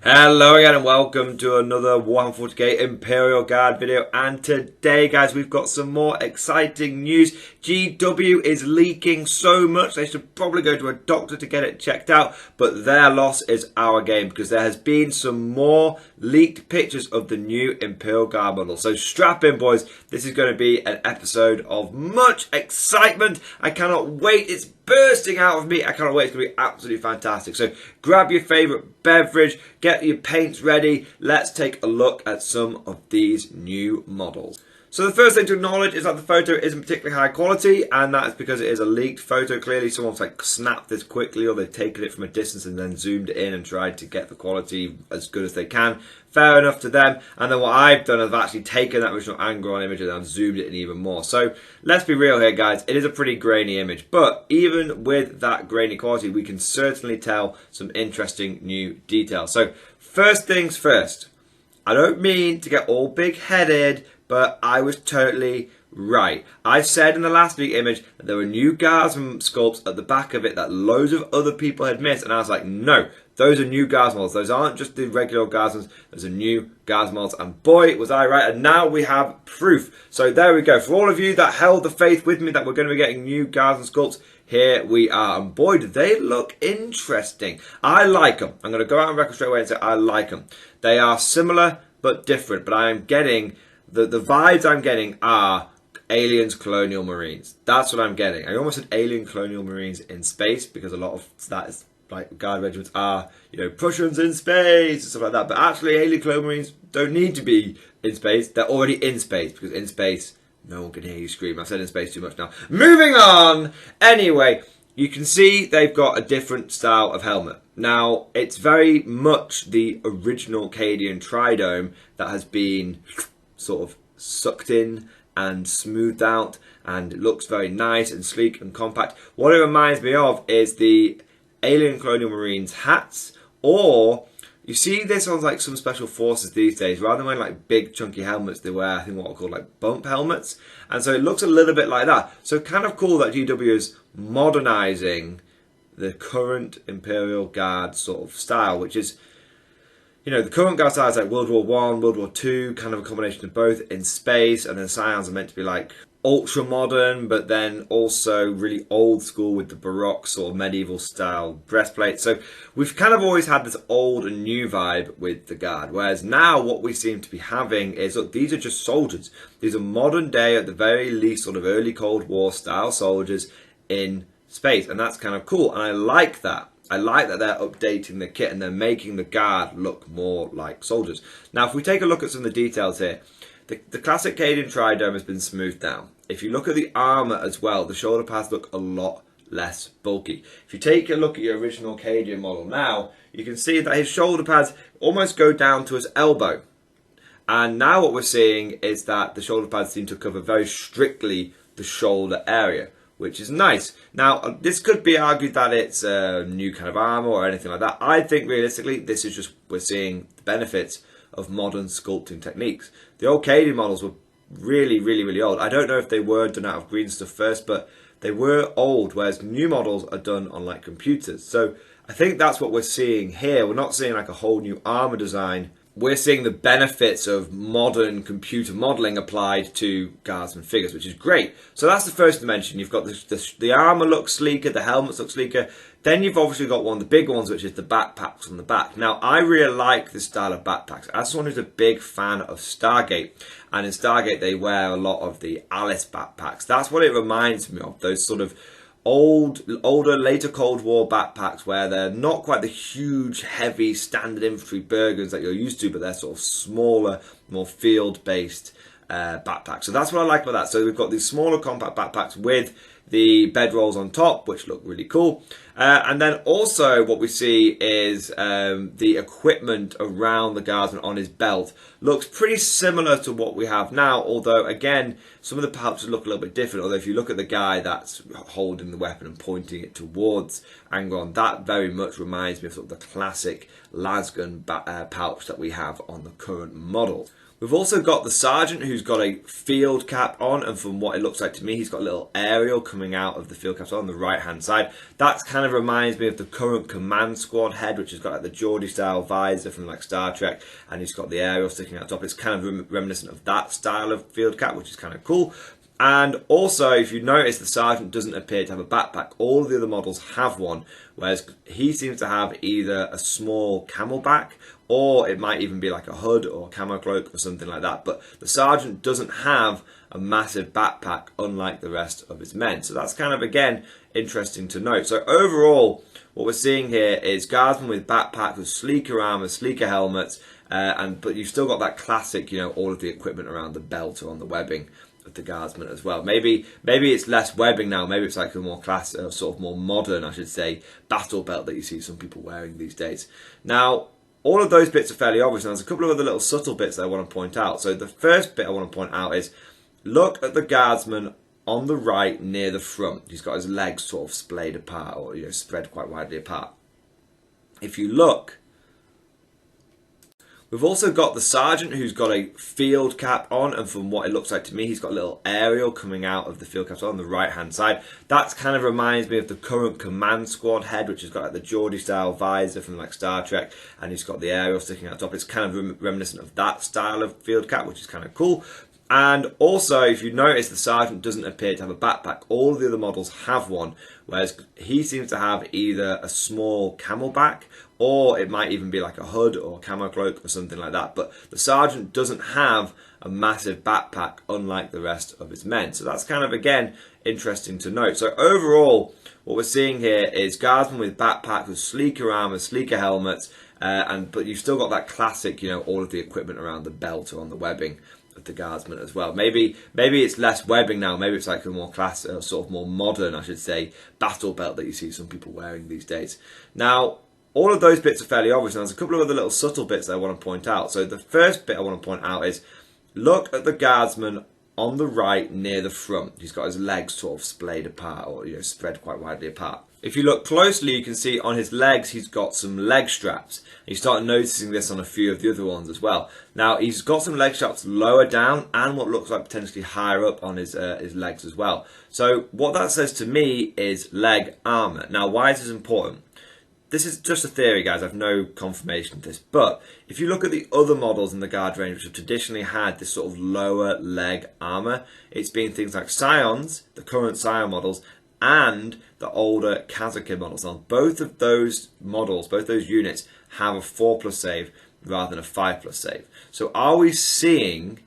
Hello again and welcome to another Warhammer 40k Imperial Guard video, and today guys we've got some more exciting news. GW is leaking so much they should probably go to a doctor to get it checked out, but their loss is our game because there has been some more leaked pictures of the new Imperial Guard model. So strap in boys, this is going to be an episode of much excitement. I cannot wait, it's bursting out of me. I cannot wait. It's going to be absolutely fantastic. So grab your favourite beverage, get your paints ready. Let's take a look at some of these new models. So the first thing to acknowledge is that the photo isn't particularly high quality, and that is because it is a leaked photo. Clearly someone's like snapped this quickly, or they've taken it from a distance and then zoomed in and tried to get the quality as good as they can. Fair enough to them. And then what I've done is I've actually taken that original angle on image and I've zoomed it in even more. So let's be real here guys, it is a pretty grainy image, but even with that grainy quality we can certainly tell some interesting new details. So first things first, I don't mean to get all big-headed, but I was totally right. I said in the last week image that there were new Guardsman sculpts at the back of it that loads of other people had missed, and I was like, no, those are new Guards models. Those aren't just the regular Guardsmans, those are new Guards models, and boy, was I right, and now we have proof. So there we go. For all of you that held the faith with me that we're going to be getting new Guardsman sculpts, here we are, and boy, do they look interesting. I like them. I'm going to go out on record straight away and say I like them. They are similar but different, but I am getting, the vibes I'm getting are Aliens Colonial Marines. That's what I'm getting. I almost said Alien Colonial Marines in space because a lot of that is like Guard regiments are, you know, Prussians in space and stuff like that. But actually, Alien Colonial Marines don't need to be in space. They're already in space because in space, no one can hear you scream. I've said in space too much now. Moving on. Anyway, you can see they've got a different style of helmet. Now, it's very much the original Cadian Tridome that has been sort of sucked in and smoothed out, and it looks very nice and sleek and compact. What it reminds me of is the Alien Colonial Marines hats, or you see this on like some special forces these days. Rather than wearing like big chunky helmets, they wear I think what are called like bump helmets, and so it looks a little bit like that. So kind of cool that GW is modernizing the current Imperial Guard sort of style, which is, you know, the current Guard style is like World War One, World War Two, kind of a combination of both in space, and then Scions are meant to be like ultra modern, but then also really old school with the Baroque sort of medieval style breastplate. So we've kind of always had this old and new vibe with the Guard, whereas now what we seem to be having is, look, these are just soldiers. These are modern day, at the very least, sort of early Cold War style soldiers in space, and that's kind of cool, and I like that. I like that they're updating the kit and they're making the Guard look more like soldiers. Now, if we take a look at some of the details here, the classic Cadian Tridome has been smoothed down. If you look at the armour as well, the shoulder pads look a lot less bulky. If you take a look at your original Cadian model now, you can see that his shoulder pads almost go down to his elbow. And now what we're seeing is that the shoulder pads seem to cover very strictly the shoulder area, which is nice. Now, this could be argued that it's a new kind of armour or anything like that. I think realistically, this is just, we're seeing the benefits of modern sculpting techniques. The old Cadian models were really old. I don't know if they were done out of green stuff first, but they were old, whereas new models are done on like computers. So I think that's what we're seeing here. We're not seeing like a whole new armour design. We're seeing the benefits of modern computer modelling applied to Guardsman figures, which is great. So that's the first dimension. You've got the armour looks sleeker, the helmets look sleeker. Then you've obviously got one of the big ones, which is the backpacks on the back. Now, I really like this style of backpacks. As someone who's a big fan of Stargate, and in Stargate they wear a lot of the Alice backpacks. That's what it reminds me of, those sort of older, later Cold War backpacks where they're not quite the huge, heavy standard infantry Bergens that you're used to, but they're sort of smaller, more field-based backpacks. So that's what I like about that. So we've got these smaller compact backpacks with the bedrolls on top, which look really cool. And then also what we see is the equipment around the Guardsman on his belt looks pretty similar to what we have now, although again some of the pouches look a little bit different. Although if you look at the guy that's holding the weapon and pointing it towards Angron, that very much reminds me of sort of the classic lasgun pouch that we have on the current model. We've also got the sergeant who's got a field cap on, and from what it looks like to me, he's got a little aerial coming out of the field cap on the right hand side. That kind of reminds me of the current command squad head, which has got like the Geordie style visor from like Star Trek, and he's got the aerial sticking out top. It's kind of reminiscent of that style of field cap, which is kind of cool. And also, if you notice, the sergeant doesn't appear to have a backpack. All of the other models have one, whereas he seems to have either a small camelback, or it might even be like a hood or a camo cloak or something like that. But the sergeant doesn't have a massive backpack, unlike the rest of his men. So that's kind of, again, interesting to note. So overall, what we're seeing here is guardsmen with backpacks, with sleeker armor, sleeker helmets, but you've still got that classic, all of the equipment around the belt or on the webbing of the guardsmen as well. Maybe it's less webbing now. Maybe it's like a more classic, sort of more modern, I should say, battle belt that you see some people wearing these days. Now, all of those bits are fairly obvious, and there's a couple of other little subtle bits that I want to point out. So the first bit I want to point out is, look at the guardsman on the right near the front. He's got his legs sort of splayed apart, or spread quite widely apart. If you look, we've also got the sergeant who's got a field cap on, and from what it looks like to me, he's got a little aerial coming out of the field cap on the right hand side. That kind of reminds me of the current command squad head, which has got like the Geordie style visor from like Star Trek, and he's got the aerial sticking out top. It's kind of reminiscent of that style of field cap, which is kind of cool. And also, if you notice, the sergeant doesn't appear to have a backpack. All of the other models have one, whereas he seems to have either a small camelback, or it might even be like a hood or a camo cloak or something like that. But the sergeant doesn't have a massive backpack, unlike the rest of his men. So that's kind of, again, interesting to note. So overall, what we're seeing here is guardsmen with backpacks, with sleeker armor, sleeker helmets, but you've still got that classic, all of the equipment around the belt or on the webbing of the guardsmen as well. Maybe it's less webbing now. Maybe it's like a more classic, sort of more modern, I should say, battle belt that you see some people wearing these days. Now, all of those bits are fairly obvious, and there's a couple of other little subtle bits that I want to point out. So the first bit I want to point out is, look at the guardsman on the right near the front. He's got his legs sort of splayed apart, or spread quite widely apart. If you look closely, you can see on his legs he's got some leg straps. You start noticing this on a few of the other ones as well. Now, he's got some leg straps lower down and what looks like potentially higher up on his legs as well. So what that says to me is leg armor. Now, why is this important? This is just a theory, guys. I've no confirmation of this. But if you look at the other models in the Guard range, which have traditionally had this sort of lower leg armor, it's been things like Scions, the current Scion models, and the older Kazakin models. Now, both of those models, both those units, have a 4+ save rather than a 5+ save. So are we seeing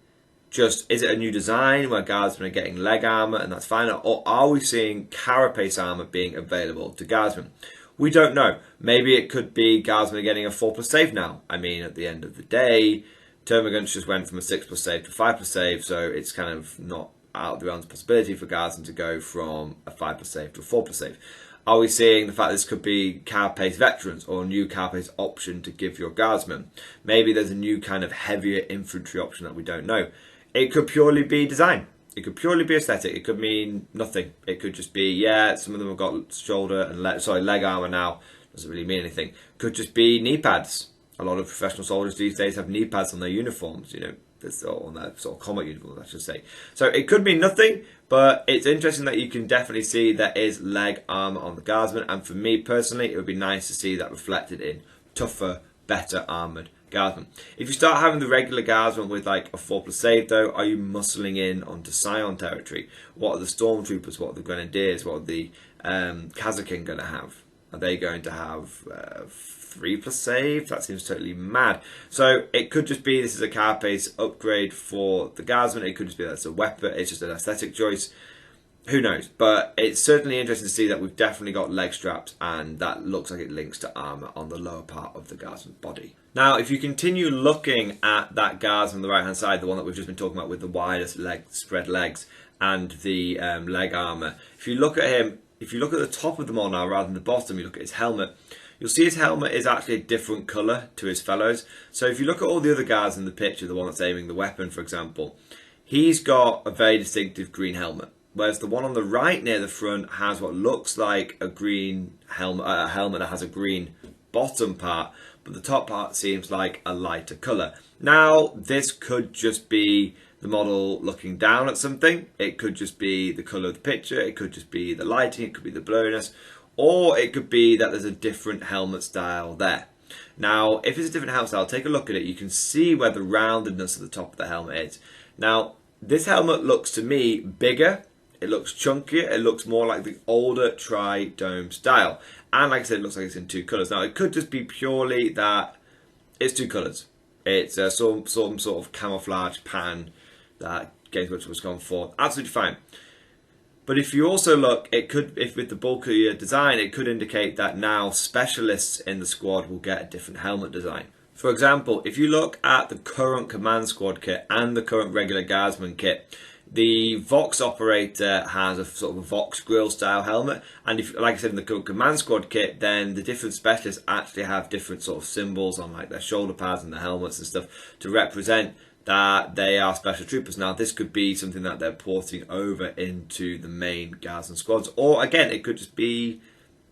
is it a new design where guardsmen are getting leg armor and that's fine, or are we seeing carapace armor being available to guardsmen? We don't know. Maybe it could be guardsmen are getting a 4+ save now. I mean, at the end of the day, Termagants just went from a 6+ save to 5+ save, so it's kind of not out of the realms of possibility for guardsmen to go from a 5+ save to a 4+ save. Are we seeing the fact that this could be carapace veterans or a new carapace option to give your guardsmen? Maybe there's a new kind of heavier infantry option that we don't know. It could purely be design. It could purely be aesthetic. It could mean nothing. It could just be, yeah, some of them have got shoulder and leg armor now. Doesn't really mean anything. Could just be knee pads. A lot of professional soldiers these days have knee pads on their uniforms, on their sort of combat uniforms, I should say. So it could mean nothing, but it's interesting that you can definitely see there is leg armor on the guardsmen. And for me personally, it would be nice to see that reflected in tougher, better armored guardsmen. If you start having the regular guardsmen with like a 4+ save though, are you muscling in onto Scion territory? What are the stormtroopers? What are the grenadiers? What are the Kazakin going to have? Are they going to have 3+ save? That seems totally mad. So it could just be this is a carapace upgrade for the guardsmen. It could just be that's a weapon. It's just an aesthetic choice. Who knows? But it's certainly interesting to see that we've definitely got leg straps, and that looks like it links to armour on the lower part of the guardsman's body. Now, if you continue looking at that guardsman on the right-hand side, the one that we've just been talking about with the widest spread legs and the leg armour, if you look at him, if you look at the top of them all now rather than the bottom, you look at his helmet, you'll see his helmet is actually a different colour to his fellows. So if you look at all the other guards in the picture, the one that's aiming the weapon, for example, he's got a very distinctive green helmet. Whereas the one on the right near the front has what looks like a green helmet, a helmet that has a green bottom part, but the top part seems like a lighter colour. Now, this could just be the model looking down at something, it could just be the colour of the picture, it could just be the lighting, it could be the blurriness, or it could be that there's a different helmet style there. Now, if it's a different helmet style, take a look at it, you can see where the roundedness at the top of the helmet is. Now, this helmet looks to me bigger, it looks chunkier, it looks more like the older tri-dome style. And like I said, it looks like it's in two colours. Now, it could just be purely that it's two colours. It's some sort of camouflage pattern that Games Workshop was gone for. Absolutely fine. But if you also look, it could, if with the bulkier design, it could indicate that now specialists in the squad will get a different helmet design. For example, if you look at the current Command Squad kit and the current regular Guardsman kit, the Vox operator has a sort of a Vox grill style helmet, and if, like I said, in the Command Squad kit, then the different specialists actually have different sort of symbols on like their shoulder pads and their helmets and stuff to represent that they are special troopers. Now, this could be something that they're porting over into the main Guards and Squads, or again, it could just be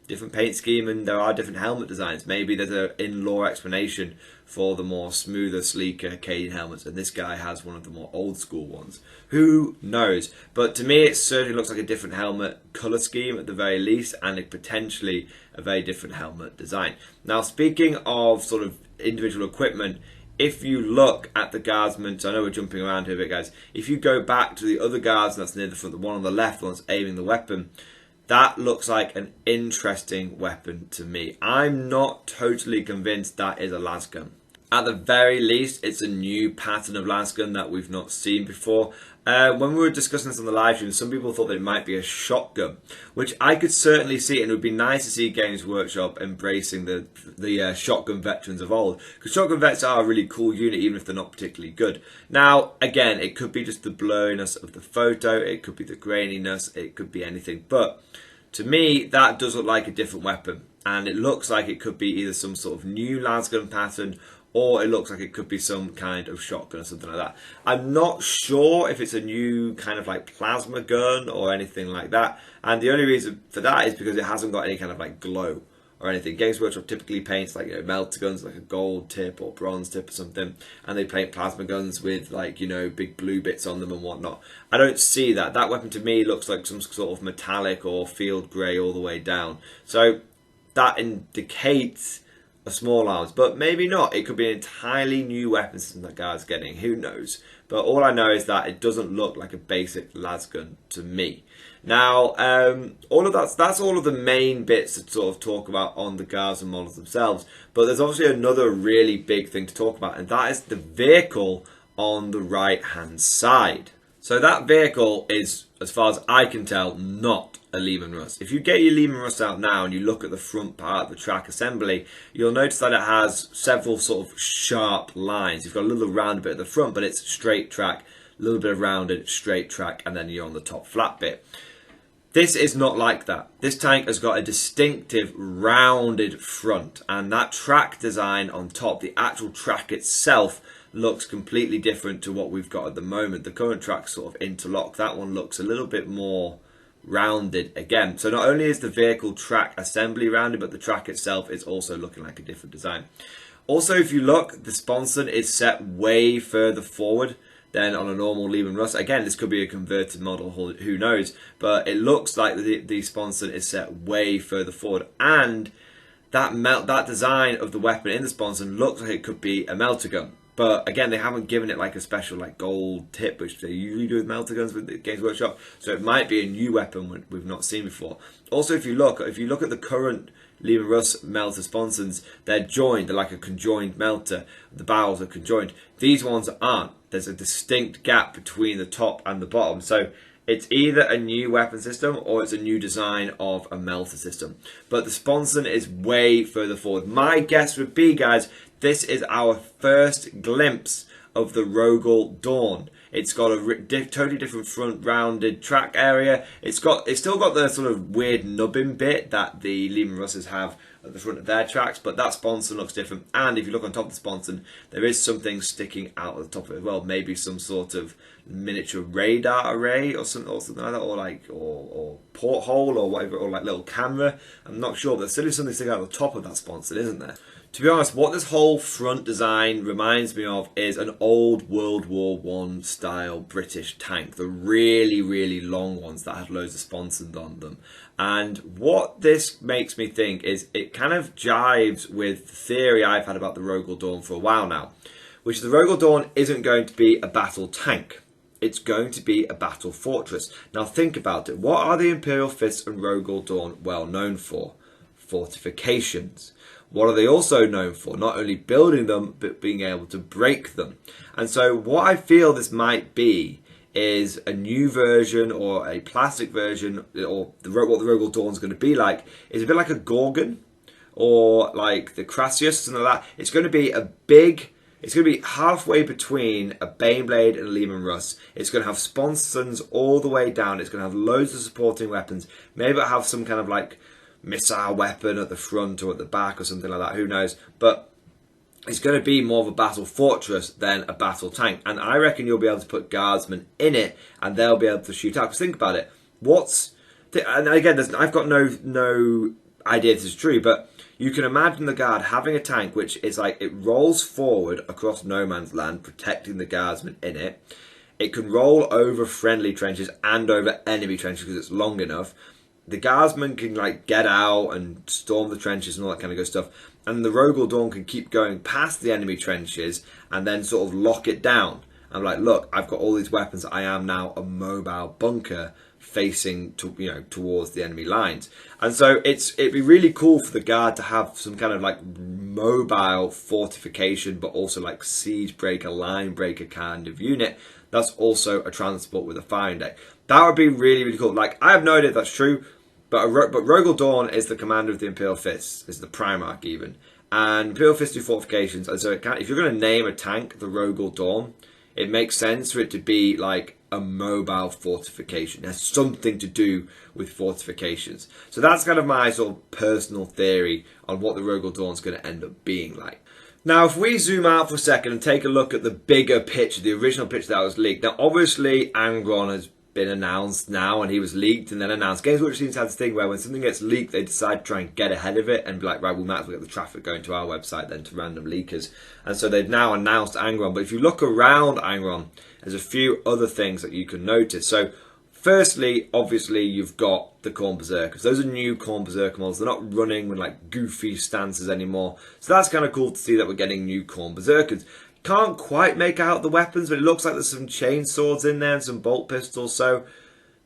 different paint scheme and there are different helmet designs. Maybe there's an in-lore explanation for the more smoother, sleeker Cadian helmets, and this guy has one of the more old school ones. Who knows? But to me, it certainly looks like a different helmet colour scheme at the very least, and potentially a very different helmet design. Now, speaking of sort of individual equipment, if you look at the Guardsman, so I know we're jumping around here a bit, guys. If you go back to the other Guardsman that's near the front, the one on the left, the one that's aiming the weapon, that looks like an interesting weapon to me. I'm not totally convinced that is a lasgun. At the very least, it's a new pattern of lasgun that we've not seen before. When we were discussing this on the live stream, some people thought that it might be a shotgun, which I could certainly see, and it would be nice to see Games Workshop embracing the shotgun veterans of old, because shotgun vets are a really cool unit, even if they're not particularly good. Now, again, it could be just the blurriness of the photo, it could be the graininess, it could be anything, but to me, that does look like a different weapon, and it looks like it could be either some sort of new lasgun pattern, or it looks like it could be some kind of shotgun or something like that. I'm not sure if it's a new kind of like plasma gun or anything like that. And the only reason for that is because it hasn't got any kind of like glow or anything. Games Workshop typically paints like, you know, melter guns, like a gold tip or bronze tip or something. And they paint plasma guns with like, you know, big blue bits on them and whatnot. I don't see that. That weapon to me looks like some sort of metallic or field grey all the way down. So that indicates a small arms, but maybe not. It could be an entirely new weapon system that Guard's getting. Who knows? But all I know is that it doesn't look like a basic lasgun to me. Now, all of that's all of the main bits to sort of talk about on the Guards and models themselves. But there's obviously another really big thing to talk about, and that is the vehicle on the right-hand side. So that vehicle is, as far as I can tell, not a Lehman Russ. If you get your Lehman Russ out now and you look at the front part of the track assembly, you'll notice that it has several sort of sharp lines. You've got a little round bit at the front, but it's straight track, a little bit of rounded, straight track, and then you're on the top flat bit. This is not like that. This tank has got a distinctive rounded front, and that track design on top, the actual track itself, looks completely different to what we've got at the moment. The current track sort of interlock. That one looks a little bit more rounded again. So not only is the vehicle track assembly rounded, but the track itself is also looking like a different design. Also, if you look, the sponson is set way further forward than on a normal Lehman Russ. Again, this could be a converted model, who knows, but it looks like the sponson is set way further forward, and that design of the weapon in the sponson looks like it could be a melter gun. But again, they haven't given it like a special like gold tip, which they usually do with melter guns with the Games Workshop. So it might be a new weapon we've not seen before. Also, if you look at the current Lehman Russ melter sponsons, they're joined. They're like a conjoined melter. The barrels are conjoined. These ones aren't. There's a distinct gap between the top and the bottom. So it's either a new weapon system or it's a new design of a melter system. But the sponson is way further forward. My guess would be, guys, this is our first glimpse of the Rogel Dawn. It's got a totally different front rounded track area. It's still got the sort of weird nubbing bit that the Lehman Russes have at the front of their tracks, but that sponson looks different. And if you look on top of the sponson, there is something sticking out at the top of it as well. Maybe some sort of miniature radar array or something like that, or porthole or whatever, or like little camera. I'm not sure, but there's still something sticking out the top of that sponson, isn't there? To be honest, what this whole front design reminds me of is an old World War I style British tank. The really, really long ones that had loads of sponsons on them. And what this makes me think is it kind of jives with the theory I've had about the Rogel Dawn for a while now, which is the Rogel Dawn isn't going to be a battle tank. It's going to be a battle fortress. Now think about it. What are the Imperial Fists and Rogel Dawn well known for? Fortifications. What are they also known for? Not only building them, but being able to break them. And so what I feel this might be is a new version or a plastic version, or what the Rogel Dawn is going to be like, is a bit like a Gorgon or like the Crassius, something like that. It's going to be it's going to be halfway between a Baneblade and a Lehman Russ. It's going to have sponsons all the way down. It's going to have loads of supporting weapons. Maybe it'll have some kind of like missile weapon at the front or at the back or something like that, who knows. But it's going to be more of a battle fortress than a battle tank. And I reckon you'll be able to put guardsmen in it and they'll be able to shoot out. Because think about it. And again, I've got no idea if this is true, but you can imagine the guard having a tank which is like, it rolls forward across no man's land, protecting the guardsmen in it. It can roll over friendly trenches and over enemy trenches because it's long enough. The guardsmen can like get out and storm the trenches and all that kind of good stuff. And the Rogel Dawn can keep going past the enemy trenches and then sort of lock it down. I'm like, look, I've got all these weapons. I am now a mobile bunker facing towards the enemy lines. And so it'd be really cool for the guard to have some kind of like mobile fortification, but also like siege breaker, line breaker kind of unit. That's also a transport with a firing deck. That would be really, really cool. Like, I have no idea if that's true, but Rogel Dawn is the commander of the Imperial Fists, is the Primarch even. And Imperial Fists do fortifications, and so if you're going to name a tank the Rogel Dawn, it makes sense for it to be like a mobile fortification. It has something to do with fortifications. So that's kind of my sort of personal theory on what the Rogel Dawn is going to end up being like. Now, if we zoom out for a second and take a look at the bigger picture, the original picture that was leaked. Now, obviously, Angron has been announced now, and he was leaked and then announced. Games Workshop seems to have this thing where when something gets leaked, they decide to try and get ahead of it and be like, right, we might as well get the traffic going to our website then to random leakers. And so they've now announced Angron. But if you look around Angron, there's a few other things that you can notice. So firstly, obviously, you've got the Khorne Berserkers. Those are new Khorne Berserker models. They're not running with like goofy stances anymore. So that's kind of cool to see that we're getting new Khorne Berserkers. Can't quite make out the weapons, but it looks like there's some chainswords in there and some bolt pistols. So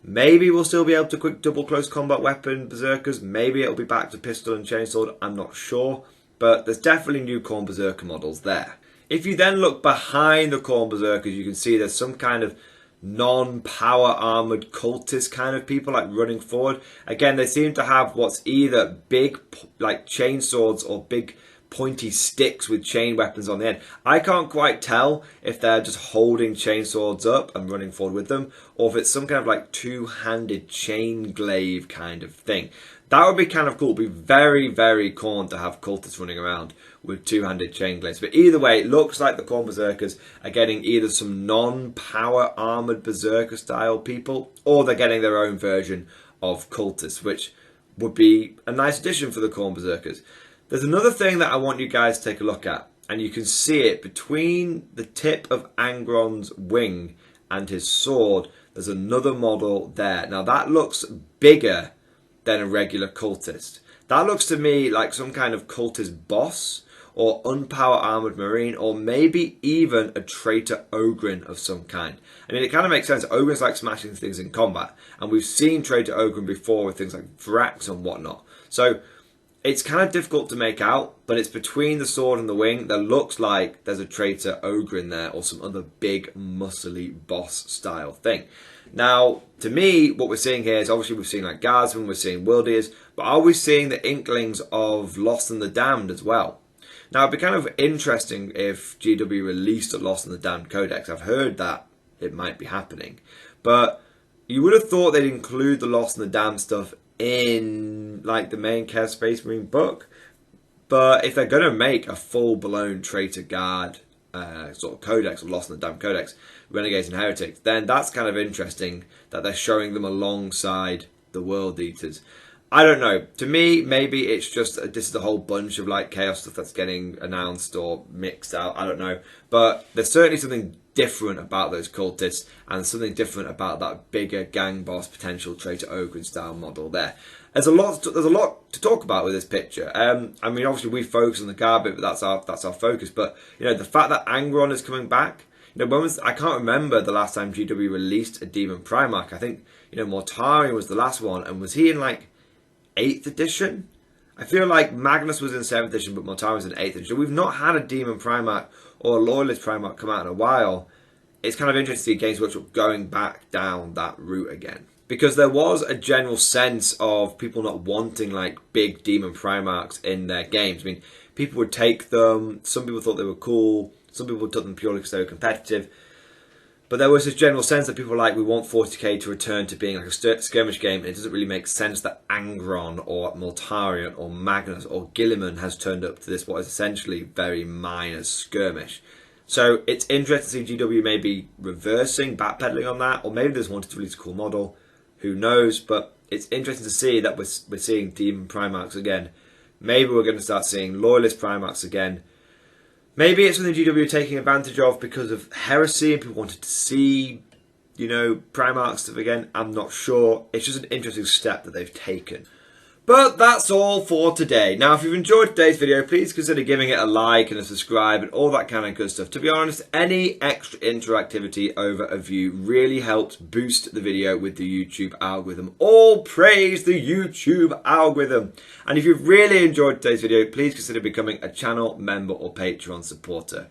maybe we'll still be able to quick double close combat weapon Berserkers. Maybe it'll be back to pistol and chainsword. I'm not sure. But there's definitely new Khorne Berserker models there. If you then look behind the Khorne Berserkers, you can see there's some kind of non-power armoured cultist kind of people like running forward. Again, they seem to have what's either big like chainswords or big pointy sticks with chain weapons on the end. I can't quite tell if they're just holding chainswords up and running forward with them, or if it's some kind of like two-handed chain glaive kind of thing. That would be kind of cool. It would be very, very Khorne to have cultists running around with two-handed chain glaives. But either way, it looks like the Khorne Berserkers are getting either some non-power armoured Berserker style people, or they're getting their own version of cultists, which would be a nice addition for the Khorne Berserkers. There's another thing that I want you guys to take a look at, and you can see it between the tip of Angron's wing and his sword. There's another model there. Now that looks bigger than a regular cultist. That looks to me like some kind of cultist boss or unpower armoured marine, or maybe even a traitor Ogren of some kind. I mean, it kind of makes sense. Ogren's like smashing things in combat, and we've seen traitor Ogren before with things like Vrax and whatnot. So it's kind of difficult to make out, but it's between the sword and the wing that looks like there's a traitor Ogren there, or some other big muscly boss style thing. Now, to me, what we're seeing here is obviously we've seen like Guardsmen, we're seeing Wildeers, but are we seeing the inklings of Lost and the Damned as well? Now, it'd be kind of interesting if GW released a Lost and the Damned Codex. I've heard that it might be happening, but you would have thought they'd include the Lost and the Damned stuff in like the main Chaos Space Marine book. But if they're going to make a full-blown Traitor Guard sort of codex, or Lost in the Damn Codex, Renegades and Heretics, then that's kind of interesting that they're showing them alongside the World Eaters. I don't know. To me, maybe it's just this is a whole bunch of like chaos stuff that's getting announced or mixed out. I don't know. But there's certainly something different about those cultists, and something different about that bigger gang boss potential traitor Ogren style model there. There's a lot to talk about with this picture. I mean, obviously we focus on the guard bit, but that's our focus. But you know, the fact that Angron is coming back. You know, I can't remember the last time GW released a Demon Primarch. I think, you know, Mortarion was the last one, and was he in like 8th edition? I feel like Magnus was in 7th edition, but Mortarion was in 8th edition. We've not had a Demon Primarch or a Loyalist Primarch come out in a while. It's kind of interesting to see Games Workshop going back down that route again. Because there was a general sense of people not wanting like big Demon Primarchs in their games. I mean, people would take them, some people thought they were cool, some people took them purely because they were competitive. But there was this general sense that people were like, we want 40k to return to being like a skirmish game, and it doesn't really make sense that Angron or Mortarion or Magnus or Guilliman has turned up to this, what is essentially very minor skirmish. So it's interesting to see GW maybe reversing, backpedaling on that, or maybe they just wanted to release a cool model. Who knows? But it's interesting to see that we're seeing Demon Primarchs again. Maybe we're going to start seeing Loyalist Primarchs again. Maybe it's something GW are taking advantage of because of Heresy and people wanted to see, you know, Primarch stuff again. I'm not sure. It's just an interesting step that they've taken. But that's all for today. Now, if you've enjoyed today's video, please consider giving it a like and a subscribe and all that kind of good stuff. To be honest, any extra interactivity over a view really helps boost the video with the YouTube algorithm. All praise the YouTube algorithm. And if you've really enjoyed today's video, please consider becoming a channel member or Patreon supporter.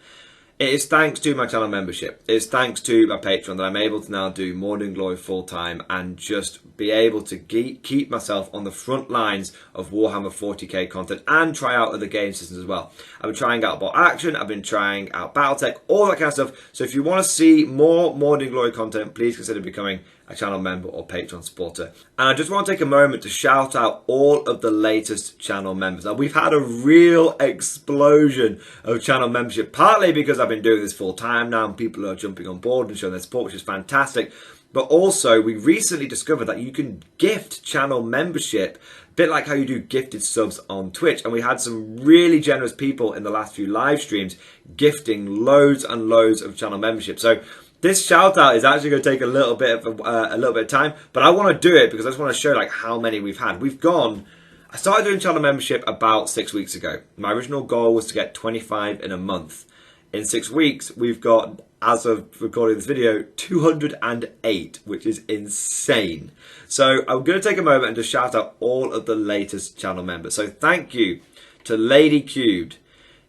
It is thanks to my channel membership, it is thanks to my Patreon that I'm able to now do Mordian Glory full time and just be able to keep myself on the front lines of Warhammer 40k content and try out other game systems as well. I've been trying out bot action, I've been trying out Battletech, all that kind of stuff. So if you want to see more Mordian Glory content, please consider becoming a channel member or Patreon supporter. And I just want to take a moment to shout out all of the latest channel members. Now, we've had a real explosion of channel membership, partly because I've been doing this full time now and people are jumping on board and showing their support, which is fantastic. But also, we recently discovered that you can gift channel membership, a bit like how you do gifted subs on Twitch. And we had some really generous people in the last few live streams gifting loads and loads of channel membership. So this shout out is actually going to take a little bit of time, but I want to do it because I just want to show like how many we've had. I started doing channel membership about 6 weeks ago. My original goal was to get 25 in a month. In 6 weeks, we've got, as of recording this video, 208, which is insane. So I'm going to take a moment and just shout out all of the latest channel members. So thank you to Lady Cubed,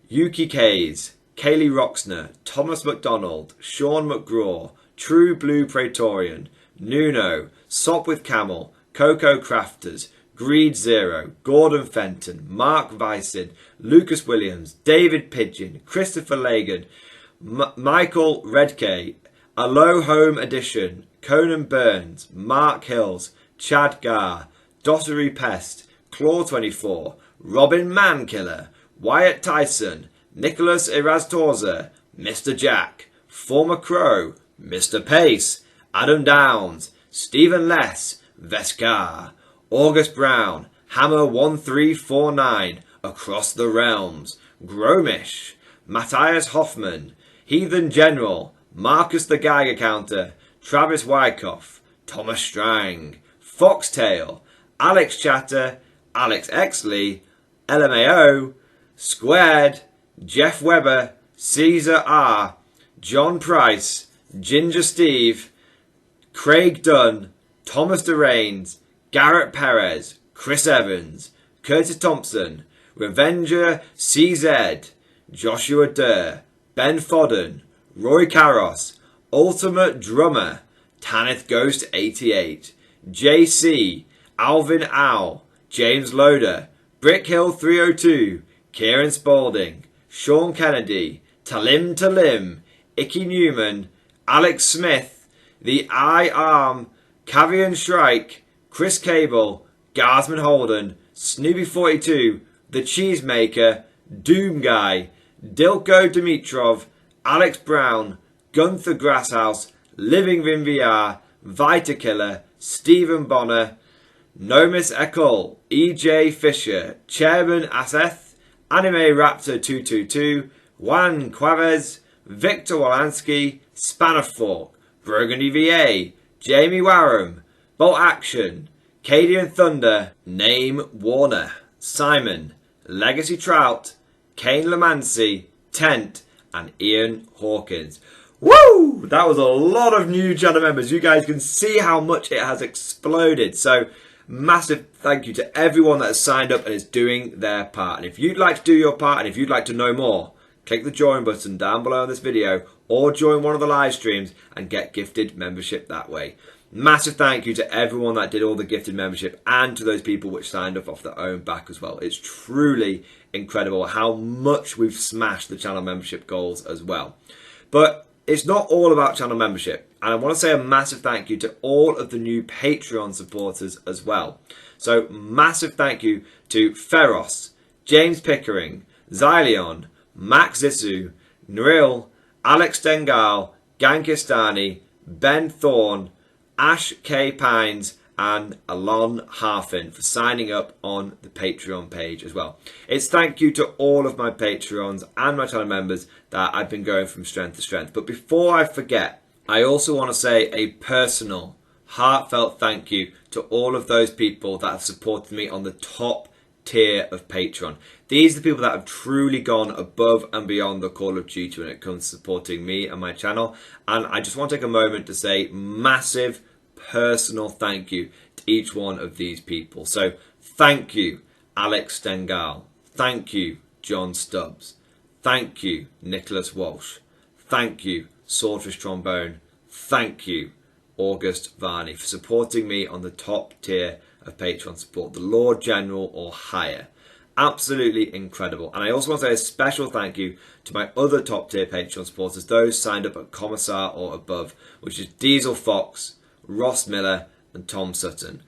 Yuki Kays, Kaylee Roxner, Thomas McDonald, Sean McGraw, True Blue Praetorian, Nuno, Sop with Camel, Coco Crafters, Greed Zero, Gordon Fenton, Mark Vicin, Lucas Williams, David Pigeon, Christopher Lagan, Michael Redkay, Alo Home Edition, Conan Burns, Mark Hills, Chad Garr, Dottery Pest, Claw24, Robin Mankiller, Wyatt Tyson, Nicholas Erastorza, Mr. Jack, Former Crow, Mr. Pace, Adam Downs, Stephen Less, Veskar, August Brown, Hammer 1349, Across the Realms, Gromish, Matthias Hoffman, Heathen General, Marcus the Geiger Counter, Travis Wyckoff, Thomas Strang, Foxtail, Alex Chatter, Alex Exley, LMAO, Squared, Jeff Webber, Caesar R, John Price, Ginger Steve, Craig Dunn, Thomas DeRaines, Garrett Perez, Chris Evans, Curtis Thompson, Revenger CZ, Joshua Durr, Ben Fodden, Roy Carros, Ultimate Drummer, Tanith Ghost 88, JC, Alvin Owl, James Loader, Brick Hill 302, Kieran Spalding, Sean Kennedy, Talim, Icky Newman, Alex Smith, The I Arm, Cavian Shrike, Chris Cable, Garsman Holden, Snoopy42, The Cheesemaker, Doom Guy, Dilko Dimitrov, Alex Brown, Gunther Grasshouse, Living Vin VR, Vita Killer, Stephen Bonner, Nomis Ekol, EJ Fisher, Chairman Aseth, Anime Raptor 222, Juan Quavez, Victor Wolanski, Spanner Fork, Burgundy VA, Jamie Warham, Bolt Action, Cadian Thunder, Name Warner, Simon, Legacy Trout, Kane Lamancy, Tent, and Ian Hawkins. Woo! That was a lot of new channel members. You guys can see how much it has exploded. So massive thank you to everyone that has signed up and is doing their part. And if you'd like to do your part and if you'd like to know more, click the join button down below on this video or join one of the live streams and get gifted membership that way. Massive thank you to everyone that did all the gifted membership and to those people which signed up off their own back as well. It's truly incredible how much we've smashed the channel membership goals as well. But it's not all about channel membership. And I want to say a massive thank you to all of the new Patreon supporters as well. So massive thank you to Feros, James Pickering, Zylion, Max Zissou, Nril, Alex Dengal, Gankistani, Ben Thorne, Ash K. Pines, and Alon Harfin for signing up on the Patreon page as well. It's thank you to all of my Patreons and my channel members that I've been going from strength to strength. But before I forget, I also want to say a personal, heartfelt thank you to all of those people that have supported me on the top tier of Patreon. These are the people that have truly gone above and beyond the Call of Duty when it comes to supporting me and my channel. And I just want to take a moment to say massive personal thank you to each one of these people. So thank you, Alex Stengal. Thank you, John Stubbs. Thank you, Nicholas Walsh. Thank you, Swordfish Trombone. Thank you, August Varney, for supporting me on the top tier of Patreon support, the Lord General or higher. Absolutely incredible. And I also want to say a special thank you to my other top tier Patreon supporters, those signed up at Commissar or above, which is Diesel Fox, Ross Miller, and Tom Sutton.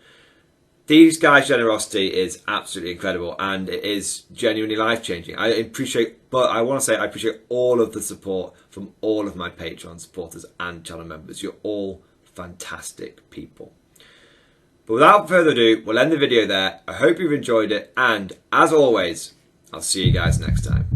These guys' generosity is absolutely incredible and it is genuinely life-changing. I appreciate all of the support from all of my Patreon supporters and channel members. You're all fantastic people. But without further ado, we'll end the video there. I hope you've enjoyed it, and as always, I'll see you guys next time.